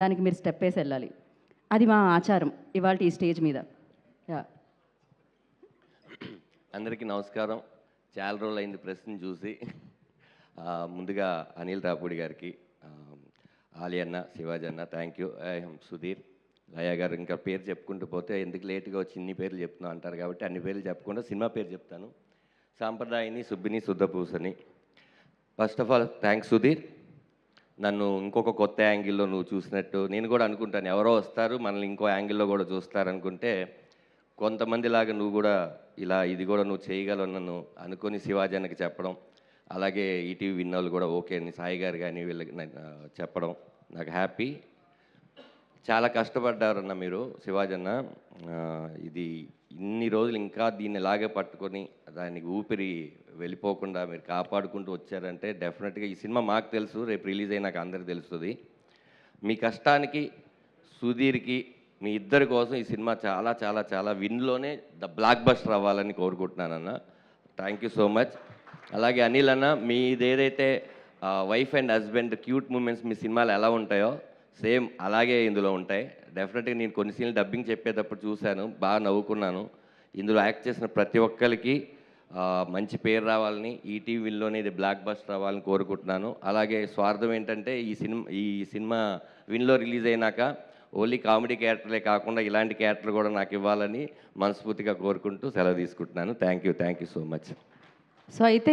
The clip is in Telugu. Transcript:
దానికి మీరు స్టెప్ వేసి వెళ్ళాలి. అది మా ఆచారం ఇవాళ ఈ స్టేజ్ మీద. యా. అందరికీ నమస్కారం. చాలా రోజులైంది ప్రెస్ని చూసి. ముందుగా అనిల్ రాపూడి గారికి, ఆలి అన్న, శివాజీ అన్న, థ్యాంక్ యూ. సుధీర్, లయ గారు, ఇంకా పేరు చెప్పుకుంటూ పోతే ఎందుకు లేట్గా వచ్చి ఇన్ని పేర్లు చెప్తున్నా అంటారు కాబట్టి అన్ని పేర్లు చెప్పకుండా సినిమా పేరు చెప్తాను. Sampradayini, Subbini, Suddhapoosani. First of all thanks Sudheer. నన్ను ఇంకొక కొత్త యాంగిల్లో నువ్వు చూసినట్టు నేను కూడా అనుకుంటాను, ఎవరో వస్తారు మనల్ని ఇంకో యాంగిల్లో కూడా చూస్తారనుకుంటే కొంతమందిలాగా నువ్వు కూడా ఇలా ఇది కూడా నువ్వు చేయగలవు నన్ను అనుకొని శివాజీకి చెప్పడం, అలాగే ఈటీవీ విన్నోళ్ళు కూడా ఓకే అని సాయి గారు కానీ వీళ్ళకి చెప్పడం నాకు హ్యాపీ. చాలా కష్టపడ్డారన్న మీరు శివాజన్న. ఇది ఇన్ని రోజులు ఇంకా దీన్ని ఇలాగే పట్టుకొని దానికి ఊపిరి వెళ్ళిపోకుండా మీరు కాపాడుకుంటూ వచ్చారంటే డెఫినెట్గా ఈ సినిమా మాకు తెలుసు, రేపు రిలీజ్ అయినాక అందరికీ తెలుస్తుంది. మీ కష్టానికి సుధీర్కి మీ ఇద్దరి కోసం ఈ సినిమా చాలా చాలా చాలా విన్లోనే ద బ్లాక్ బస్టర్ అవ్వాలని కోరుకుంటున్నానన్న. Thank you so much. అలాగే అనిల్ అన్న, మీది ఏదైతే wife and husband cute moments మీ సినిమాలు ఎలా ఉంటాయో సేమ్ అలాగే ఇందులో ఉంటాయి. డెఫినెట్గా నేను కొన్ని సీన్లు డబ్బింగ్ చెప్పేటప్పుడు చూశాను, బాగా నవ్వుకున్నాను. ఇందులో యాక్ట్ చేసిన ప్రతి ఒక్కరికి మంచి పేరు రావాలని, ఈటీవీలోనే ఇది బ్లాక్ బస్టర్ అవ్వాలని కోరుకుంటున్నాను. అలాగే స్వార్థం ఏంటంటే ఈ సినిమా విన్లో రిలీజ్ అయినాక ఓన్లీ కామెడీ క్యారెక్టర్లే కాకుండా ఇలాంటి క్యారెక్టర్ కూడా నాకు ఇవ్వాలని మనస్ఫూర్తిగా కోరుకుంటూ సెలవు తీసుకుంటున్నాను. Thank you so much. So అయితే